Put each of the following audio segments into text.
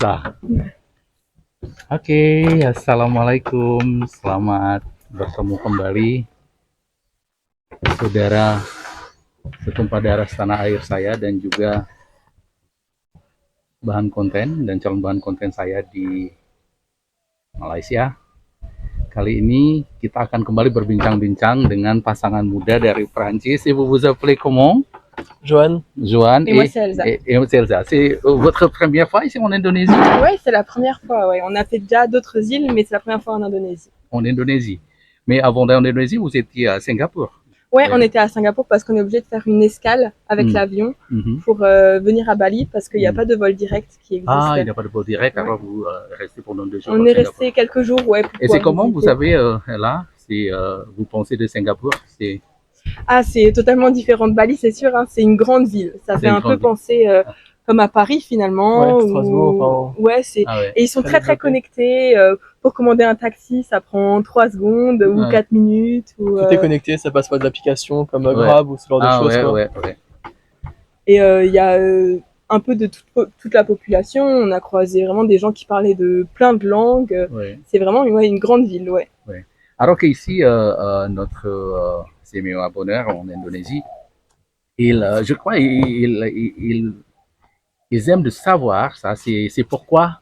bisa. Oke, assalamualaikum. Selamat bertemu kembali, saudara setumpah darah tanah air saya dan juga bahan konten dan calon bahan konten saya di Malaysia. Kali ini kita akan kembali berbincang-bincang dengan pasangan muda dari Prancis. Ibu vous appelez comment? Johan. Johan Et moi, c'est Elsa. et c'est Elsa. C'est votre première fois ici en Indonésie? Ouais, c'est la première fois. Ouais. On a fait déjà d'autres îles, mais c'est la première fois en Indonésie. En Indonésie. Mais avant d'aller en Indonésie, vous étiez à Singapour? Ouais, on était à Singapour parce qu'on est obligé de faire une escale avec l'avion pour venir à Bali parce qu'il n'y a pas de vol direct qui existe. Ah, il n'y a pas de vol direct, alors vous restez pendant 2 jours. On est resté quelques jours, ouais. Et c'est comment, vous savez, là, vous pensez de Singapour? Ah, c'est totalement différent de Bali, c'est sûr. Hein. C'est une grande ville. Ça fait un peu penser comme à Paris finalement. Ouais, Strasbourg. Ouais, c'est. Ah ouais. Et ils sont très connectés. Pour commander un taxi, ça prend 3 secondes ou 4 minutes. Ou, Tout est connecté, ça passe pas de l'application comme Grab ou ce genre de choses. Ouais. Et il y a un peu de toute la population. On a croisé vraiment des gens qui parlaient de plein de langues. Ouais. C'est vraiment une grande ville, ouais. Alors qu'ici, notre CMO abonneur en Indonésie, je crois ils aiment de savoir ça. C'est pourquoi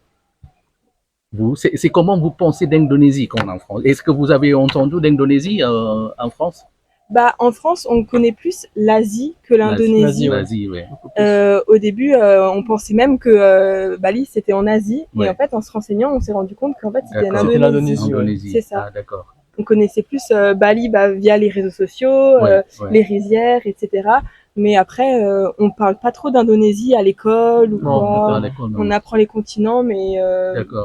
c'est comment vous pensez d'Indonésie comme en France. Est-ce que vous avez entendu d'Indonésie en France? Bah, en France, on connaît plus l'Asie que l'Indonésie. L'Asie, ouais. Au début, on pensait même que Bali c'était en Asie, et en fait, en se renseignant, on s'est rendu compte qu'en fait c'était en Indonésie. C'est ça. Ah, d'accord. On connaissait plus Bali via les réseaux sociaux, les rizières, etc. Mais après, on parle pas trop d'Indonésie à l'école ou quoi. On apprend les continents, mais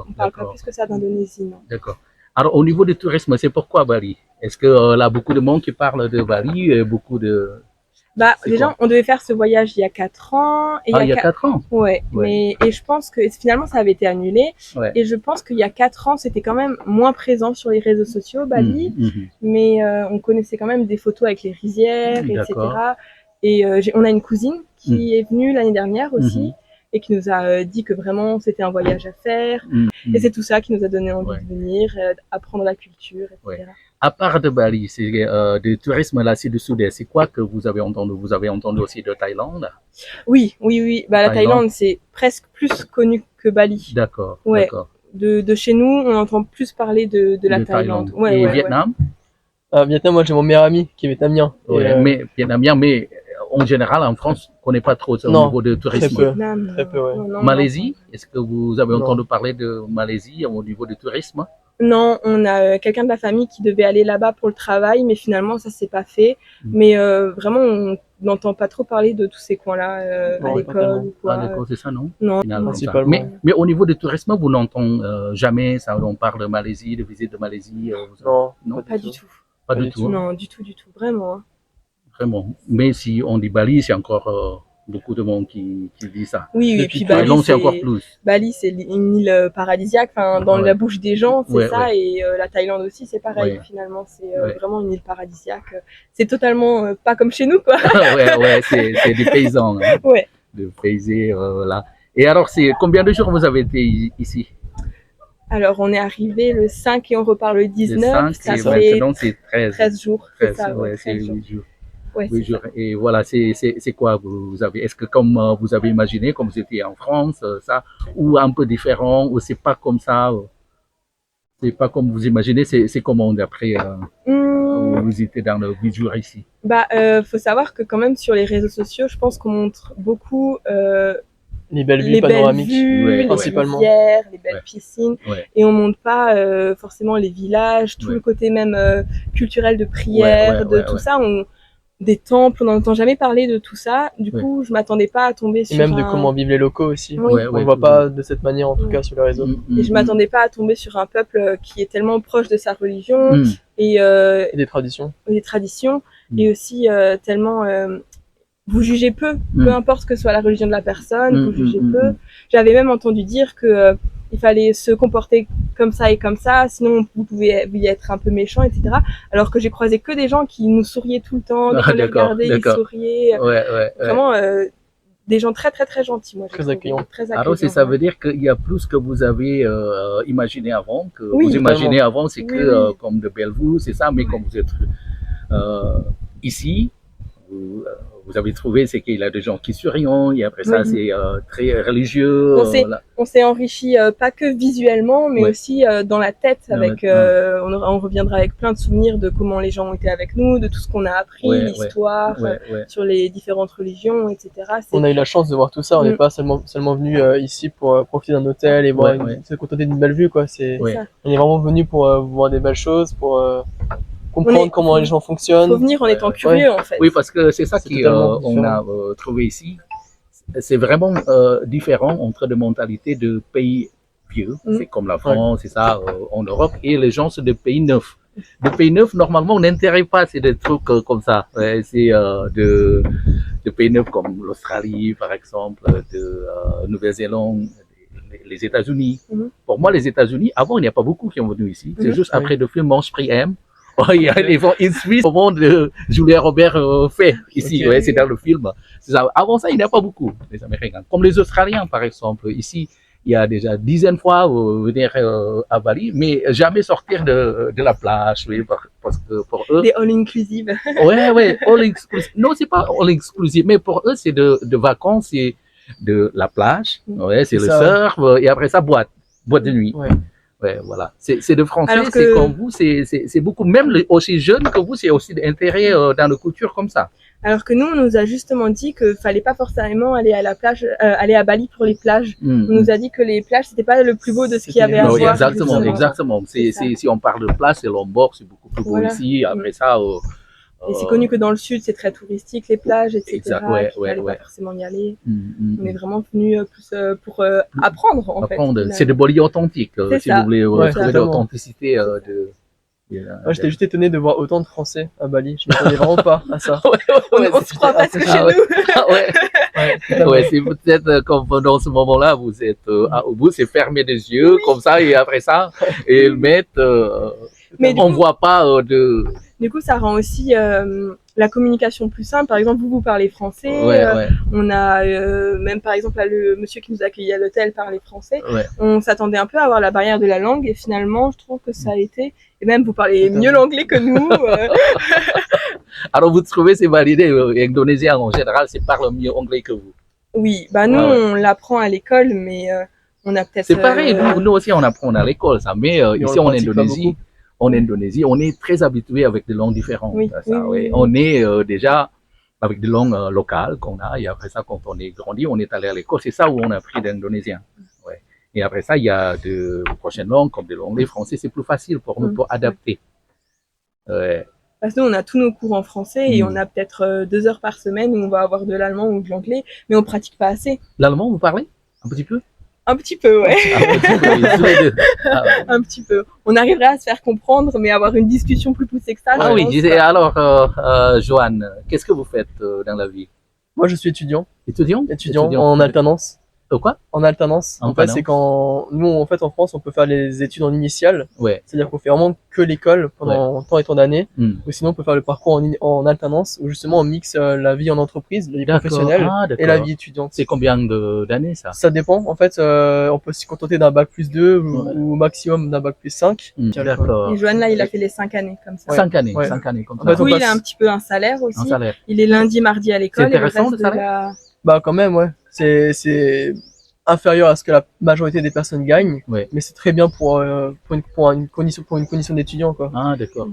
on parle pas plus que ça d'Indonésie, non. D'accord. Alors, au niveau du tourisme, c'est pourquoi Bali? Est-ce que là, beaucoup de monde qui parle de Bali, beaucoup de... Bah, déjà, on devait faire ce voyage il y a 4 ans. Et il y a 4 ans? Ouais. Et je pense que finalement, ça avait été annulé. Ouais. Et je pense qu'il y a 4 ans, c'était quand même moins présent sur les réseaux sociaux, Bali. Mais on connaissait quand même des photos avec les rizières, etc. Et on a une cousine qui est venue l'année dernière aussi. Et qui nous a dit que vraiment c'était un voyage à faire. Et c'est tout ça qui nous a donné envie de venir, apprendre la culture, etc. À part de Bali, c'est du tourisme là-ci du Sud-Est, c'est quoi que vous avez entendu? Vous avez entendu aussi de Thaïlande? Oui. Bah, la Thaïlande, c'est presque plus connu que Bali. D'accord. Ouais. D'accord. De chez nous, on entend plus parler de la Thaïlande. Ouais, et Vietnam? Vietnam, moi j'ai mon meilleur ami qui est vietnamien. Mais vietnamien, mais en général, en France, on ne connaît pas trop au niveau de tourisme. Très peu, ouais. Non, Malaisie, est-ce que vous avez entendu parler de Malaisie au niveau du tourisme? Non, on a quelqu'un de la famille qui devait aller là-bas pour le travail, mais finalement, ça s'est pas fait. Mais vraiment, on n'entend pas trop parler de tous ces coins-là à l'école ou quoi. À l'école, c'est ça, non? Non. Principalement. Mais au niveau du tourisme, vous n'entendez jamais ça, on parle de Malaisie, de visite de Malaisie? Non, pas du tout. Pas du tout. Non, du tout, vraiment. Hein. Vraiment. Mais si on dit Bali, c'est encore beaucoup de monde qui dit ça. Oui, et puis Bali, c'est encore plus. Bali, c'est une île paradisiaque, dans la bouche des gens, c'est ça. Et la Thaïlande aussi, c'est pareil. Finalement, c'est vraiment une île paradisiaque. C'est totalement pas comme chez nous, quoi. C'est des paysans. Hein. Ouais. Des paysans, voilà. Et alors, c'est combien de jours vous avez été ici? Alors, on est arrivé le 5 et on repart le 19. Ça fait 13 jours. 13, ça, c'est 8 jours. Ouais, et voilà, c'est quoi vous avez? Est-ce que comme vous avez imaginé, comme vous étiez en France, ça, ou un peu différent, ou c'est pas comme ça, c'est pas comme vous imaginez, c'est comment d'après vous étiez dans le 8 jours ici? Bah, faut savoir que quand même sur les réseaux sociaux, je pense qu'on montre beaucoup les belles vues panoramiques, principalement. Les rizières, les belles piscines. Et on montre pas forcément les villages, tout le côté même culturel de prière, tout ça. Des temples, on n'entend jamais parler de tout ça. Du coup, je m'attendais pas à tomber sur. Et même de comment vivent les locaux aussi. Oui. On voit pas de cette manière, en tout cas, sur les réseaux. Et je m'attendais pas à tomber sur un peuple qui est tellement proche de sa religion et des traditions. Et aussi tellement. Vous jugez peu importe que soit la religion de la personne, vous jugez peu. J'avais même entendu dire que il fallait se comporter comme ça et comme ça, sinon vous pouvez y être un peu méchant, etc. Alors que j'ai croisé que des gens qui nous souriaient tout le temps, dès qu'on les regardait, ils souriaient. Vraiment des gens très très très gentils, moi. Très accueillants. Très accueillants. Alors, ça veut dire qu'il y a plus que vous avez imaginé avant, que Oui, vous imaginez avant, c'est oui, que oui. comme de Bellevue, c'est ça, mais comme vous êtes ici, vous avez trouvé, c'est qu'il y a des gens qui sourient, et après ça, Oui. c'est très religieux. Voilà. On s'est enrichi pas que visuellement, mais aussi dans la tête. Avec, on reviendra avec plein de souvenirs de comment les gens ont été avec nous, de tout ce qu'on a appris, l'histoire, sur les différentes religions, etc. On a eu la chance de voir tout ça. On n'est pas seulement venu ici pour profiter d'un hôtel et voir se contenter d'une belle vue, quoi. On est vraiment venu pour voir des belles choses, pour comprendre comment les gens fonctionnent. Faut venir en étant curieux, en fait. Oui, parce que c'est ça qu'on a trouvé ici. C'est vraiment différent entre des mentalités de pays vieux, c'est comme la France, c'est ça, en Europe, et les gens, c'est des pays neufs. Des pays neufs, normalement, on n'intéresse pas, c'est des trucs comme ça. C'est de pays neufs comme l'Australie, par exemple, de Nouvelle-Zélande, les États-Unis. Pour moi, les États-Unis, avant, il n'y a pas beaucoup qui sont venus ici. C'est juste après le film Mange Prix M. Il y a les gens in Suisse, au monde de Julia Robert fait ici, c'est dans le film. Ça. Avant ça, il n'y a pas beaucoup, les Américains. Comme les Australiens, par exemple. Ici, il y a déjà dizaines de fois venir à Bali, mais jamais sortir de la plage, oui, parce que pour eux... Des all-inclusive. Ouais, all-inclusive. Non, c'est pas all-inclusive, mais pour eux, c'est de vacances, c'est de la plage, c'est le surf, et après ça, boîte de nuit. Ouais, voilà. C'est de français, c'est comme vous, c'est beaucoup, même aussi jeune que vous, c'est aussi d'intérêt dans la culture comme ça. Alors que nous, on nous a justement dit que fallait pas forcément aller à la plage, aller à Bali pour les plages. On nous a dit que les plages, c'était pas le plus beau de ce qu'il y avait à voir. Exactement. Si on parle de plage, c'est Lombok, c'est beaucoup plus beau ici. Après ça, et c'est connu que dans le sud, c'est très touristique, les plages, etc. Il fallait pas forcément y aller. On est vraiment venu plus pour apprendre, en fait. C'est de Bali authentique, si vous voulez trouver l'authenticité de... Moi, j'étais juste étonné de voir autant de Français à Bali. Je m'attendais vraiment pas à ça. On se croit pas chez nous. C'est peut-être comme dans ce moment-là, vous êtes au bout, c'est fermer les yeux comme ça, et après ça, et le mettre. On voit pas de. Du coup, ça rend aussi la communication plus simple. Par exemple, vous parlez français. On a même par exemple là, le monsieur qui nous a accueillis à l'hôtel parlait français. On s'attendait un peu à avoir la barrière de la langue, et finalement, je trouve que ça a été. Et même vous parlez mieux l'anglais que nous. Alors vous trouvez c'est validé, les Indonésiens en général, c'est parlent mieux anglais que vous. Oui, bah nous on l'apprend à l'école, mais on a peut-être. C'est pareil, nous aussi on apprend à l'école ça, mais ici en Indonésie, on est très habitué avec des langues différentes. On est déjà avec des langues locales qu'on a, et après ça, quand on est grandi, on est allé à l'école, c'est ça où on a appris l'indonésien. Et après ça, il y a de prochaines langues, comme de l'anglais, français, c'est plus facile pour nous, pour adapter. Parce que nous, on a tous nos cours en français, et on a peut-être 2 heures par semaine où on va avoir de l'allemand ou de l'anglais, mais on pratique pas assez. L'allemand, vous parlez un petit peu? Un petit peu, ouais. Un petit peu. On arriverait à se faire comprendre, mais avoir une discussion plus poussée que ça. Ah oui, alors, Joanne, qu'est-ce que vous faites dans la vie? Moi, je suis étudiant. Étudiant en alternance. Quoi? En alternance. En fait, c'est quand nous, en fait, en France, on peut faire les études en initiale. C'est-à-dire qu'on fait vraiment que l'école pendant tant et tant d'années. Ou sinon, on peut faire le parcours en alternance, où justement on mixe la vie en entreprise, la vie professionnelle et la vie étudiante. C'est combien d'années ça? Ça dépend. En fait, on peut se contenter d'un bac plus 2 ou au maximum d'un bac plus 5. D'accord. Et Joanne, là, il a fait les 5 années comme ça. 5 années, 5 années comme ça. Du coup, il a un petit peu un salaire aussi. Il est lundi, mardi à l'école. C'est intéressant le salaire? Bah quand même, ouais. C'est inférieur à ce que la majorité des personnes gagnent, mais c'est très bien pour une condition d'étudiant, quoi. Ah d'accord.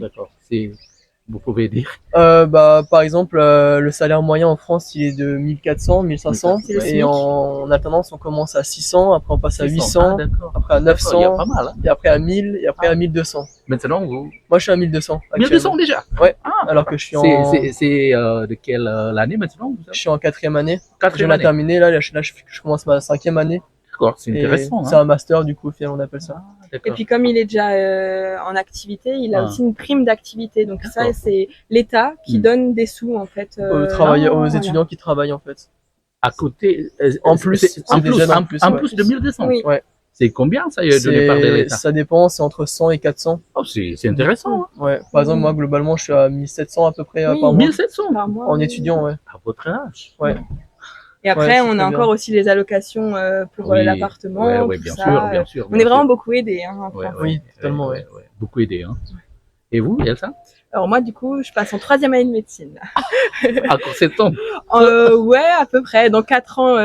Vous pouvez dire. Par exemple, le salaire moyen en France, il est de 1400, 1500, et en alternance, on commence à 600, après on passe à 800, après à 900, pas mal, hein. Et après à 1000, et après à 1200. Maintenant, vous? Moi, je suis à 1200. 1200 déjà? Ouais. Alors que je suis C'est de quelle année maintenant? Je suis en 4e année. Je viens de terminer, là, je commence ma 5e année. D'accord, c'est intéressant. C'est un master, du coup, on appelle ça. Et puis comme il est déjà en activité, il a aussi une prime d'activité. Donc ça, c'est l'État qui donne des sous en fait aux étudiants qui travaillent en fait. À côté, en plus de 1200. Oui. Ouais. C'est combien ça donné par l'État? Ça dépend, c'est entre 100 et 400. Oh, c'est intéressant. Hein. Ouais. Par exemple, moi globalement, je suis à 1700 à peu près par mois. 1700 par mois. En étudiant, ouais. À votre âge. Ouais. Et après, on a encore aussi les allocations pour l'appartement. Oui, bien sûr, bien sûr. On est vraiment beaucoup aidés. Hein, oui, totalement. Beaucoup aidés. Hein. Et vous, Elsa? Alors moi, du coup, je passe en 3e année de médecine. Encore 7 ans? Ouais, à peu près. Dans 4 ans,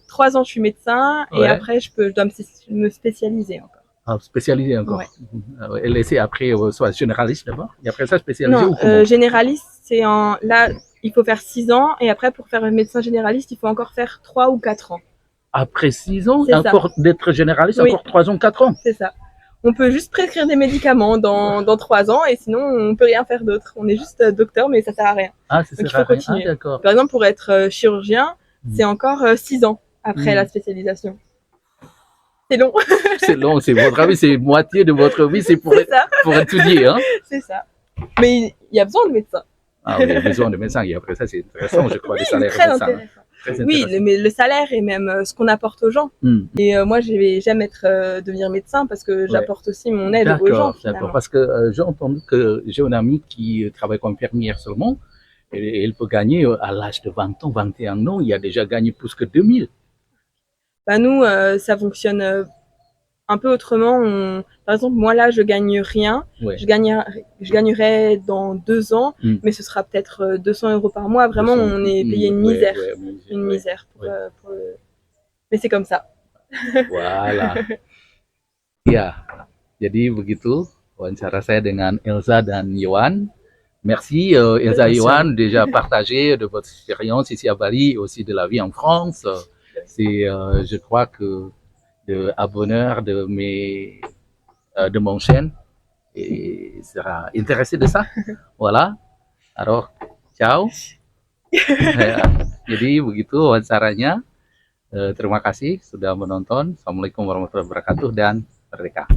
3 ans, je suis médecin. Et après, je dois me spécialiser encore. Ah, spécialisé encore. Ouais. Et laisser après soit généraliste d'abord, et après ça spécialisé non, ou comment? Généraliste, c'est là, il faut faire 6 ans, et après pour faire un médecin généraliste, il faut encore faire 3 ou 4 ans. Après 6 ans, encore d'être généraliste, encore 3 ans, 4 ans? C'est ça. On peut juste prescrire des médicaments dans 3 ans, et sinon on peut rien faire d'autre. On est juste docteur, mais ça sert à rien. Ah, ça sert à rien. Ah, d'accord. Par exemple, pour être chirurgien, c'est encore 6 ans après la spécialisation. C'est long. C'est long, c'est votre avis, c'est moitié de votre vie, c'est pour étudier, hein. C'est ça. Mais il y a besoin de médecins. Ah oui, il y a besoin de médecins, et après ça c'est intéressant, je crois, les salaires très médecins. Intéressant. Oui, le salaire et même ce qu'on apporte aux gens. Et moi, je vais jamais devenir médecin parce que j'apporte aussi mon aide aux gens. D'accord, parce que j'ai entendu que j'ai une amie qui travaille comme infirmière seulement, et elle peut gagner à l'âge de 20 ans, 21 ans, il a déjà gagné plus que 2000. Bah nous, ça fonctionne un peu autrement. Par exemple, moi là, je gagne rien. Je gagnerai dans 2 ans, mais ce sera peut-être 200 € par mois. Vraiment, on est payé une misère. Une misère. Mais c'est comme ça. Voilà. Ya, jadi begitu wawancara saya dengan Elsa dan Yohan. Merci Elsa et Yohan déjà partagé de votre expérience ici à Bali et aussi de la vie en France. C'est, je crois que à bonheur de mon chaîne et sera intéressé de ça. Voilà. Alors, ciao. Jadi begitu wawancaranya. Terima kasih sudah menonton. Assalamualaikum warahmatullahi wabarakatuh dan merdeka.